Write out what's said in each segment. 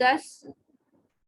10।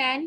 10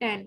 10,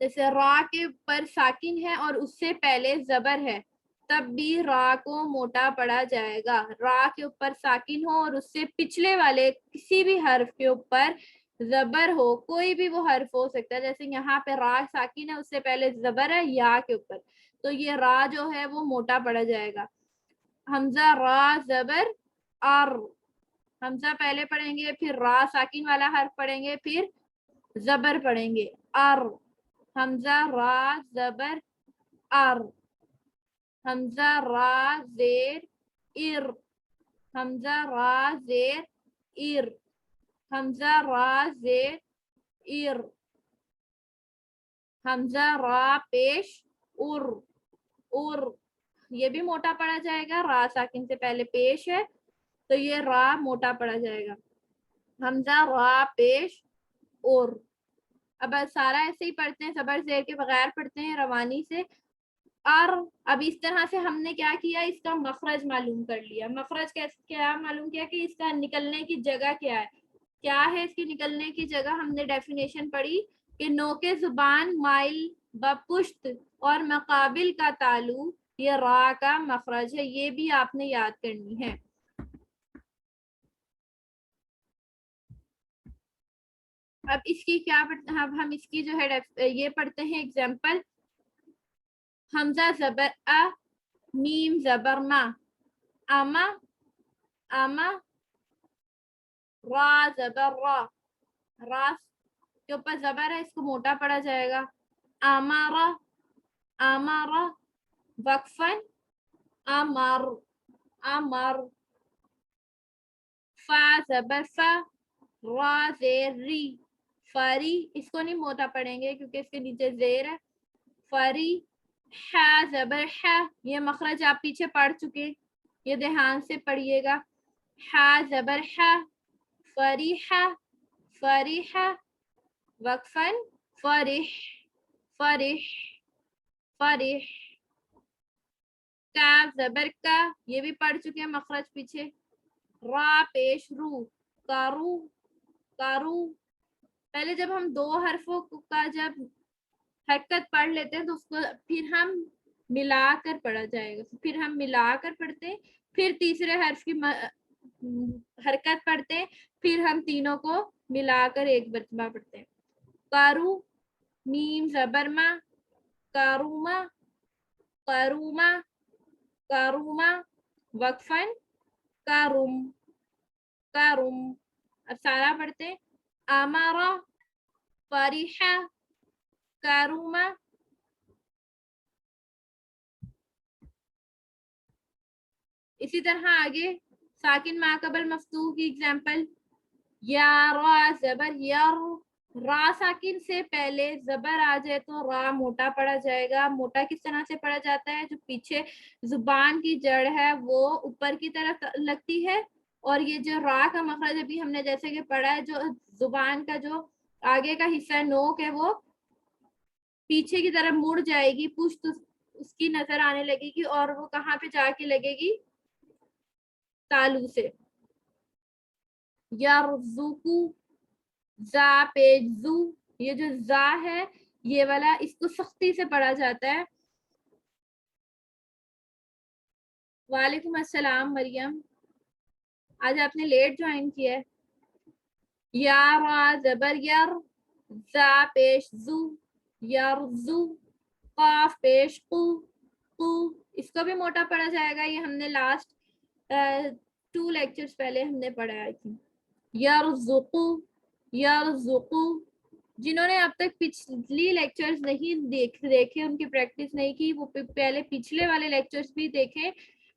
جیسے را کے اوپر ساکن ہے اور اس سے پہلے زبر ہے تب بھی را کو موٹا پڑا جائے گا. را کے اوپر ساکن ہو اور اس سے پچھلے والے کسی بھی حرف کے اوپر زبر ہو, کوئی بھی وہ حرف ہو سکتا ہے, جیسے یہاں پہ را ساکن ہے اس سے پہلے زبر ہے یا کے اوپر, تو یہ را جو ہے وہ موٹا پڑا جائے گا. حمزہ را زبر ار, حمزہ پہلے پڑھیں گے, پھر را ساکن والا حرف پڑھیں گے, پھر زبر پڑھیں گے ار. حمزہ را زبر ار. حمزہ را زیر ار. حمزہ را زیر ار. حمزہ را زیر ار. حمزہ را پیش ار ار, یہ بھی موٹا پڑا جائے گا, را ساکن سے پہلے پیش ہے تو یہ را موٹا پڑا جائے گا. حمزہ را پیش اور. اب سارا ایسے ہی پڑھتے ہیں, زبر زیر کے بغیر پڑھتے ہیں روانی سے. اور اب اس طرح سے ہم نے کیا کیا, اس کا مخرج معلوم کر لیا. مخرج کیا معلوم کیا کہ اس کا نکلنے کی جگہ کیا ہے. کیا ہے اس کی نکلنے کی جگہ, ہم نے ڈیفینیشن پڑھی کہ نوک زبان مائل بپشت اور مقابل کا تالو یہ را کا مخرج ہے. یہ بھی آپ نے یاد کرنی ہے. اب اس کی کیا اب ہم اس کی جو ہے یہ پڑھتے ہیں ایگزامپل. حمزہ زبر ا, میم زبر ما, اما اما. را زبر را, را کے اوپر زبر ہے اس کو موٹا پڑا جائے گا. امارا امارا. وقفن امر امر. فا زبر فا, را زیر ری فری, اس کو نہیں موٹا پڑھیں گے کیونکہ اس کے نیچے زیر ہے. فری. ہا زبر ہا, یہ مخرج آپ پیچھے پڑھ چکے, یہ دھیان سے پڑھیے گا. ہا زبر ہا, فریحا فریحا. وقفن فرح فرح فرح. کاف زبر کا, یہ بھی پڑھ چکے ہیں مخرج پیچھے. را پیش رو, کارو کارو. پہلے جب ہم دو حرفوں کا جب حرکت پڑھ لیتے ہیں تو اس کو پھر ہم ملا کر پڑھا جائے گا, پھر ہم ملا کر پڑھتے ہیں, پھر تیسرے حرف کی حرکت پڑھتے ہیں, پھر ہم تینوں کو ملا کر ایک مرتبہ پڑھتے ہیں. کارو میم زبر ما, کاروما کاروما کاروما. وقفن کاروم کاروم. اب سارا پڑھتے ہیں. امارا فریحا کاروما. اسی طرح آگے ساکن ما قبل مفتوح کی ایگزامپل. یا را زبر یر, را ساکن سے پہلے زبر آ جائے تو را موٹا پڑا جائے گا. موٹا کس طرح سے پڑا جاتا ہے, جو پیچھے زبان کی جڑ ہے وہ اوپر کی طرف لگتی ہے, اور یہ جو را کا مخرج ابھی ہم نے جیسے کہ پڑھا ہے, جو زبان کا جو آگے کا حصہ ہے نوک ہے وہ پیچھے کی طرف مڑ جائے گی, پشت اس کی نظر آنے لگے گی, اور وہ کہاں پہ جا کے لگے گی, تالو سے. یرزقو, زا پیج زو, یہ جو زا ہے یہ والا اس کو سختی سے پڑھا جاتا ہے. وعلیکم السلام مریم, آج آپ نے لیٹ جوائن کیا ہے. یا را زبر یر, زا پیش زو یرزو. قاف پیش قو قو, اس کو بھی موٹا پڑا جائے گا. یہ ہم نے لاسٹ 2 لیکچرز پہلے ہم نے پڑھا ہے. یرزقو یرزقو. جنہوں نے اب تک پچھلی لیکچرز نہیں دیکھے, ان کی پریکٹس نہیں کی, وہ پہلے پچھلے والے لیکچرز بھی دیکھیں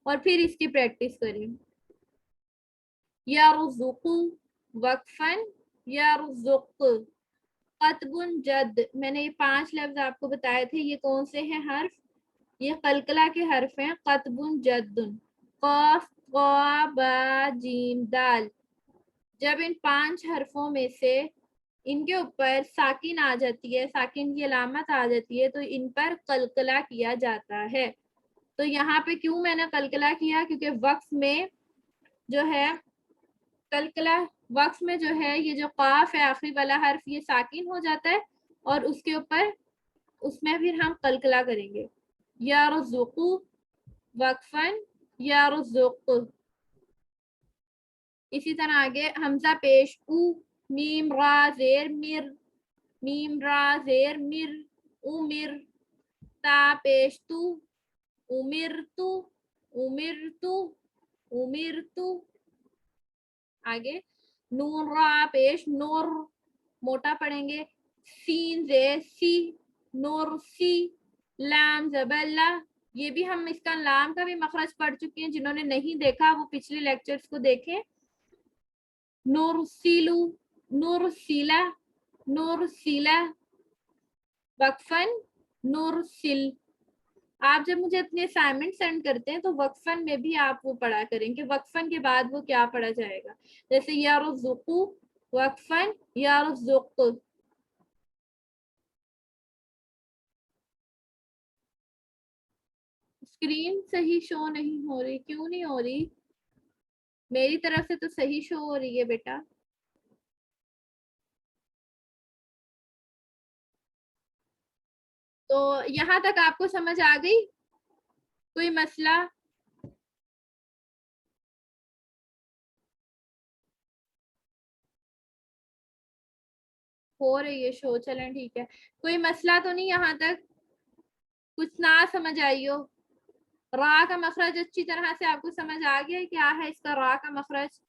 اور پھر اس کی پریکٹس کریں. یرزقو وقفن یرزق. قطب جد, میں نے یہ 5 لفظ آپ کو بتائے تھے, یہ کون سے ہیں حرف, یہ قلقلہ کے حرف ہیں. قطب جد, قاف قا با جیم دال. جب ان 5 حرفوں میں سے ان کے اوپر ساکن آ جاتی ہے, ساکن کی علامت آ جاتی ہے, تو ان پر قلقلہ کیا جاتا ہے. تو یہاں پہ کیوں میں نے قلقلہ کیا, کیونکہ وقف میں جو ہے قلقلہ, وقف میں جو ہے یہ جو قاف ہے آخری والا حرف, یہ ساکن ہو جاتا ہے اور اس کے اوپر اس میں پھر ہم قلقلہ کریں گے. یرزقو وقفن یرزق. اسی طرح آگے حمزہ پیش او, میم را زیر مر, میم را زیر مر, امر. تا پیش تو, امر تو, امر تو, امر تو. آگے نون را پیش نور, موٹا پڑھیں گے. سین زیر سی, نور سی. لام زبلہ, یہ بھی ہم اس کا لام کا بھی مخرج پڑھ چکے ہیں, جنہوں نے نہیں دیکھا وہ پچھلے لیکچرز کو دیکھیں. نور سیلو, نور سیلا, نور سیلا. وقفن نور سل. آپ جب مجھے اپنے اسائنمنٹ سینڈ کرتے ہیں تو وقفن میں بھی آپ وہ پڑھا کریں کہ وقفن کے بعد وہ کیا پڑھا جائے گا. جیسے یرزقو وقفن یرزق. اسکرین صحیح شو نہیں ہو رہی, کیوں نہیں ہو رہی؟ میری طرف سے تو صحیح شو ہو رہی ہے بیٹا. تو یہاں تک آپ کو سمجھ آ گئی؟ کوئی مسئلہ؟ ہو رہی ہے شو, چلیں ٹھیک ہے. کوئی مسئلہ تو نہیں یہاں تک؟ کچھ نہ سمجھ آئی ہو؟ را کا مخرج اچھی طرح سے آپ کو سمجھ آ گیا کیا ہے اس کا را کا مخرج؟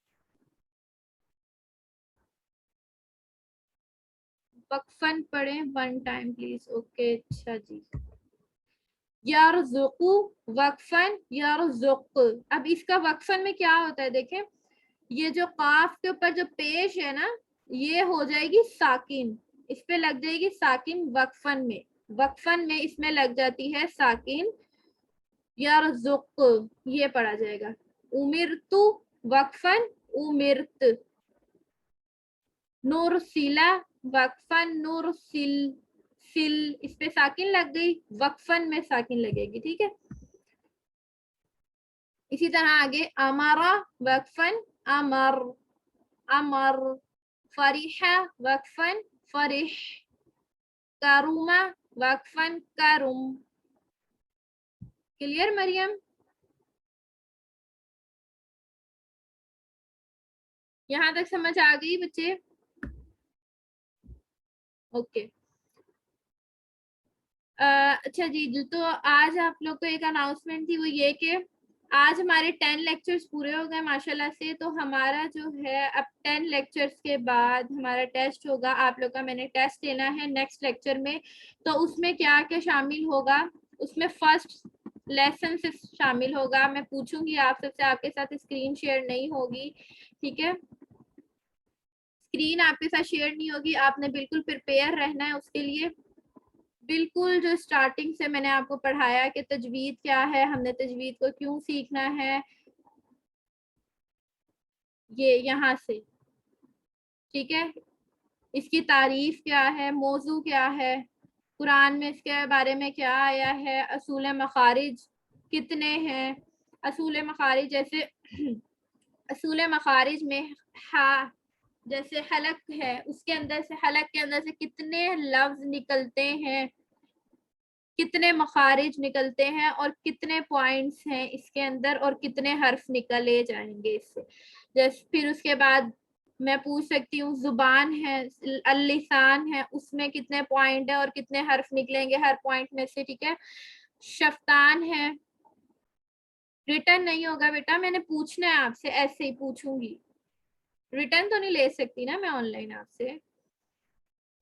وقفن پڑھیں ون ٹائم پلیز. اوکے اچھا جی. یرزقو وقفن یرزق. اب اس کا وقفن میں کیا ہوتا ہے دیکھیں, یہ جو قاف کے اوپر جو پیش ہے نا یہ ہو جائے گی ساکن, اس پہ لگ جائے گی ساکن وقفن میں. وقفن میں اس میں لگ جاتی ہے ساکن. یرزق یہ پڑھا جائے گا. امرتو وقفن امرت. نور سیلا وقفن نور سل, سل اس پہ ساکن لگ گئی, وقفن میں ساکن لگے گی. ٹھیک ہے. اسی طرح آگے امارا وقفن امر, امر. فریحہ وقفن فرح. کروما وقفن کرم. کلیئر مریم؟ یہاں تک سمجھ آ گئی بچے؟ اوکے. اچھا جی, تو آج آپ لوگ کو ایک اناؤنسمنٹ تھی, وہ یہ کہ آج ہمارے 10 لیکچرز پورے ہو گئے ماشاءاللہ سے. تو ہمارا جو ہے اب 10 لیکچرز کے بعد ہمارا ٹیسٹ ہوگا. آپ لوگ کا میں نے ٹیسٹ لینا ہے نیکسٹ لیکچر میں. تو اس میں کیا کیا شامل ہوگا, اس میں فرسٹ لیسن سے شامل ہوگا. میں پوچھوں گی آپ سب سے, آپ کے ساتھ اسکرین شیئر نہیں ہوگی. ٹھیک ہے, اسکرین آپ کے ساتھ شیئر نہیں ہوگی. آپ نے بالکل پریپیئر رہنا ہے اس کے لیے. بالکل جو اسٹارٹنگ سے میں نے آپ کو پڑھایا کہ تجوید کیا ہے, ہم نے تجوید کو کیوں سیکھنا ہے, یہ یہاں سے. ٹھیک ہے, اس کی تعریف کیا ہے, موضوع کیا ہے, قرآن میں اس کے بارے میں کیا آیا ہے, اصول مخارج کتنے ہیں. اصول مخارج جیسے اصول مخارج میں جیسے حلق ہے, اس کے اندر سے حلق کے اندر سے کتنے لفظ نکلتے ہیں, کتنے مخارج نکلتے ہیں, اور کتنے پوائنٹس ہیں اس کے اندر, اور کتنے حرف نکلے جائیں گے اس سے. جیسے پھر اس کے بعد میں پوچھ سکتی ہوں زبان ہے, اللسان ہے, اس میں کتنے پوائنٹ ہے اور کتنے حرف نکلیں گے ہر پوائنٹ میں سے. ٹھیک ہے. شفتان ہے, ریٹن نہیں ہوگا بیٹا, میں نے پوچھنا ہے آپ سے, ایسے ہی پوچھوں گی, ریٹن تو نہیں لے سکتی نا میں آن لائن آپ سے.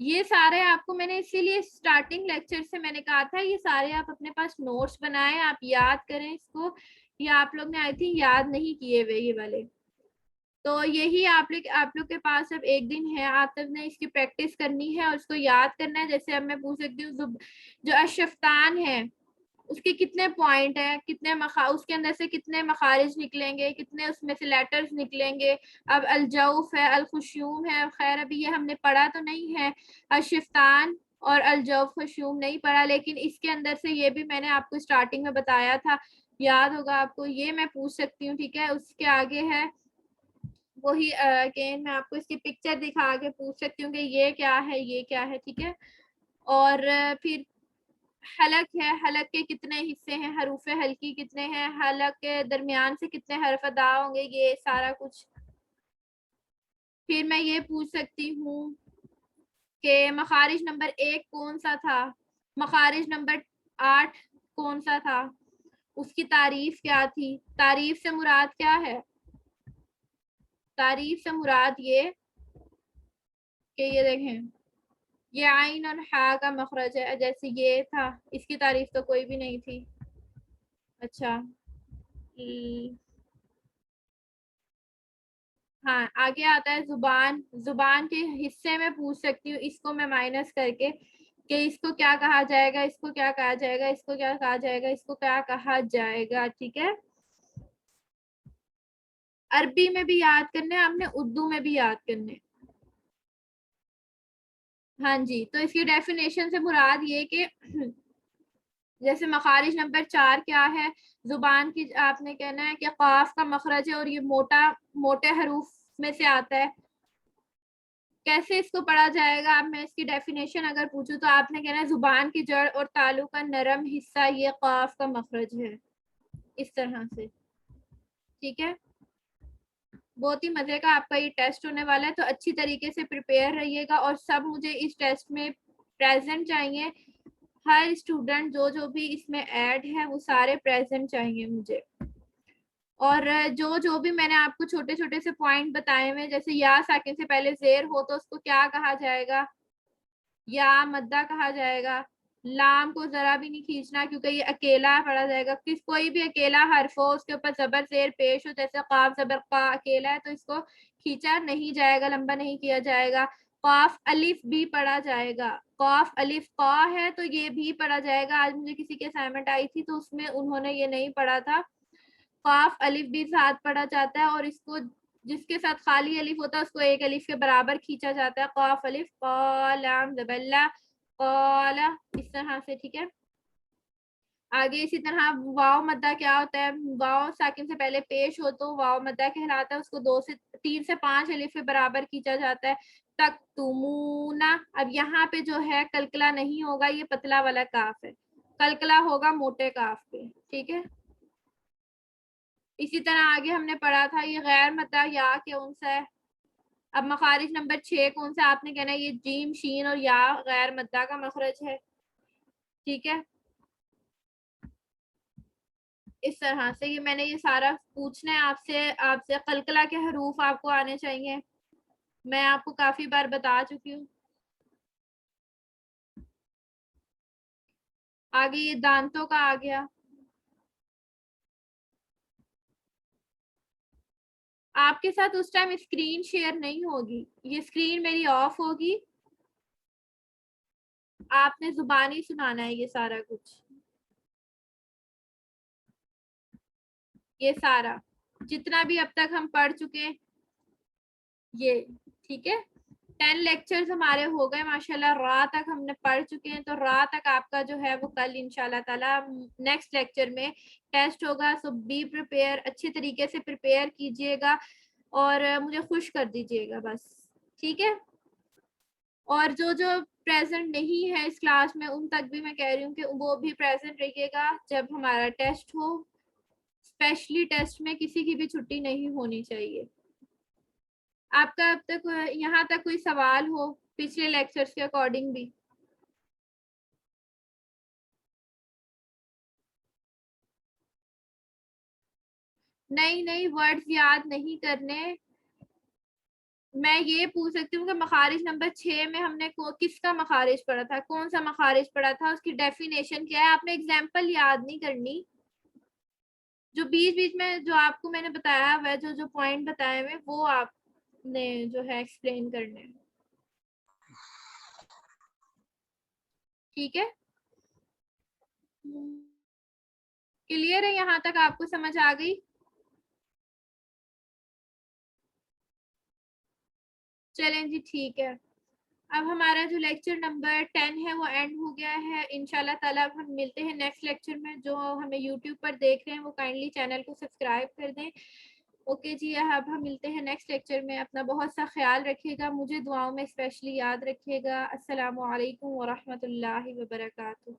یہ سارے آپ کو میں نے اسی لیے اسٹارٹنگ لیکچر سے میں نے کہا تھا یہ سارے آپ اپنے پاس نوٹس بنائیں, آپ یاد کریں اس کو. یہ آپ لوگ نے آئی تھنک یاد نہیں کیے ہوئے یہ والے. تو یہی آپ لوگ کے پاس اب ایک دن ہے, آپ سب نے اس کی پریکٹس کرنی ہے اور اس کو یاد کرنا ہے. جیسے اب میں پوچھ سکتی ہوں جو اشفتان ہے اس کے کتنے پوائنٹ ہیں, کتنے اس کے اندر سے کتنے مخارج نکلیں گے, کتنے اس میں سے لیٹرز نکلیں گے. اب الجوف ہے, الخشوم ہے, خیر ابھی یہ ہم نے پڑھا تو نہیں ہے. اشفتان اور الجوف خشوم نہیں پڑھا, لیکن اس کے اندر سے یہ بھی میں نے آپ کو اسٹارٹنگ میں بتایا تھا, یاد ہوگا آپ کو. یہ میں پوچھ سکتی ہوں. ٹھیک ہے. اس کے آگے ہے وہی اگین میں آپ کو اس کی پکچر دکھا کے پوچھ سکتی ہوں کہ یہ کیا ہے, یہ کیا ہے. ٹھیک ہے. اور پھر حلق ہے، حلق کے کتنے حصے ہیں، حروف حلقی کتنے ہیں، حلق کے درمیان سے کتنے حرف ادا ہوں گے، یہ سارا کچھ. پھر میں یہ پوچھ سکتی ہوں کہ مخارج نمبر 1 کون سا تھا، مخارج نمبر 8 کون سا تھا، اس کی تعریف کیا تھی. تعریف سے مراد کیا ہے؟ تعریف سے مراد یہ کہ یہ دیکھیں یہ عین اور ہا کا مخرج ہے، جیسے یہ تھا، اس کی تعریف تو کوئی بھی نہیں تھی. اچھا ہاں آگے آتا ہے زبان. زبان کے حصے میں پوچھ سکتی ہوں اس کو میں مائنس کر کے کہ اس کو کیا کہا جائے گا، اس کو کیا کہا جائے گا، اس کو کیا کہا جائے گا، اس کو کیا کہا جائے گا. ٹھیک ہے، عربی میں بھی یاد کرنے، آپ نے اردو میں بھی یاد کرنے. ہاں جی، تو اس کی ڈیفینیشن سے مراد یہ کہ جیسے مخارج نمبر 4 کیا ہے، زبان کی آپ نے کہنا ہے کہ قاف کا مخرج ہے اور یہ موٹے حروف میں سے آتا ہے. کیسے اس کو پڑھا جائے گا؟ اب میں اس کی ڈیفینیشن اگر پوچھوں تو آپ نے کہنا ہے زبان کی جڑ اور تالو کا نرم حصہ یہ قاف کا مخرج ہے، اس طرح سے. ٹھیک ہے، بہت ہی مزے کا آپ کا یہ ٹیسٹ ہونے والا ہے، تو اچھی طریقے سے پریپیئر رہیے گا. اور سب مجھے اس ٹیسٹ میں پریزنٹ چاہیے، ہر اسٹوڈنٹ جو بھی اس میں ایڈ ہے وہ سارے پریزنٹ چاہیے مجھے. اور جو بھی میں نے آپ کو چھوٹے چھوٹے سے پوائنٹ بتائے ہوئے، جیسے یا ساکن سے پہلے زیر ہو تو اس کو کیا کہا جائے گا، یا مدہ کہا جائے گا. لام کو ذرا بھی نہیں کھینچنا کیونکہ یہ اکیلا پڑھا جائے گا. کوئی بھی اکیلا حرف ہو اس کے اوپر زبر زیر پیش ہو، جیسے قاف زبر قا اکیلا ہے تو اس کو کھینچا نہیں جائے گا، لمبا نہیں کیا جائے گا. قاف الف بھی پڑھا جائے گا، قاف الف قا ہے تو یہ بھی پڑھا جائے گا. آج مجھے کسی کی اسائنمنٹ آئی تھی تو اس میں انہوں نے یہ نہیں پڑھا تھا، قاف الف بھی ساتھ پڑھا جاتا ہے اور اس کو جس کے ساتھ خالی الف ہوتا ہے اس کو ایک الف کے برابر کھینچا جاتا ہے. قاف الف قا لام زبر قالا، اس طرح سے. ٹھیک ہے، آگے اسی طرح واو مدہ کیا ہوتا ہے، واو ساکن سے پہلے پیش ہو تو واو مدہ کہلاتا ہے، اس کو 3 سے 5 الف کے برابر کھینچا جاتا ہے. تک تمونا، اب یہاں پہ جو ہے کلکلا نہیں ہوگا، یہ پتلا والا کاف ہے، کلکلا ہوگا موٹے کاف پہ. ٹھیک ہے، اسی طرح آگے ہم نے پڑھا تھا یہ غیر مدہ یا کون سا ہے. اب مخارج نمبر 6 کون سا، آپ نے کہنا ہے یہ جیم شین اور یا غیر مدہ کا مخرج ہے. ٹھیک ہے، اس طرح سے یہ میں نے یہ سارا پوچھنا ہے آپ سے قلقلہ کے حروف آپ کو آنے چاہیے، میں آپ کو کافی بار بتا چکی ہوں. آگے یہ دانتوں کا آ گیا. آپ کے ساتھ اس ٹائم اسکرین شیئر نہیں ہوگی، یہ اسکرین میری آف ہوگی، آپ نے زبانی سنانا ہے یہ سارا کچھ، یہ سارا جتنا بھی اب تک ہم پڑھ چکے یہ. ٹھیک ہے، 10 لیکچرز ہمارے ہو گئے ماشاءاللہ، رات تک ہم نے پڑھ چکے ہیں. تو رات تک آپ کا جو ہے وہ کل انشاءاللہ تعالی نیکسٹ لیکچر میں ٹیسٹ ہوگا. سو بی پریپیئر، اچھے طریقے سے پریپیئر کیجئے گا اور مجھے خوش کر دیجئے گا بس. ٹھیک ہے، اور جو پریزنٹ نہیں ہے اس کلاس میں ان تک بھی میں کہہ رہی ہوں کہ وہ بھی پریزنٹ رہیے گا جب ہمارا ٹیسٹ ہو. اسپیشلی ٹیسٹ میں کسی کی بھی چھٹی نہیں ہونی چاہیے. آپ کا اب تک یہاں تک کوئی سوال ہو پچھلے لیکچرز کے اکارڈنگ بھی؟ نہیں ورڈز یاد نہیں کرنے. میں یہ پوچھ سکتی ہوں کہ مخارج نمبر 6 میں ہم نے کس کا مخارج پڑھا تھا، کون سا مخارج پڑھا تھا، اس کی ڈیفینیشن کیا ہے. آپ نے ایگزامپل یاد نہیں کرنی، جو بیچ بیچ میں جو آپ کو میں نے بتایا ہوا ہے، جو پوائنٹ بتائے ہوئے وہ آپ نے جو ہے ایکسپلین کرنے. ٹھیک ہے، کلیئر ہے یہاں تک، آپ کو سمجھ آ گئی؟ چلیں جی ٹھیک ہے، اب ہمارا جو لیکچر نمبر 10 ہے وہ اینڈ ہو گیا ہے. انشاءاللہ تعالیٰ ہم ملتے ہیں نیکسٹ لیکچر میں. جو ہمیں یوٹیوب پر دیکھ رہے ہیں وہ کائنڈلی چینل کو سبسکرائب کر دیں. اوکے جی، اب ہم ملتے ہیں نیکسٹ لیکچر میں. اپنا بہت سا خیال رکھیے گا، مجھے دعاؤں میں اسپیشلی یاد رکھیے گا. السلام علیکم ورحمۃ اللہ وبرکاتہ.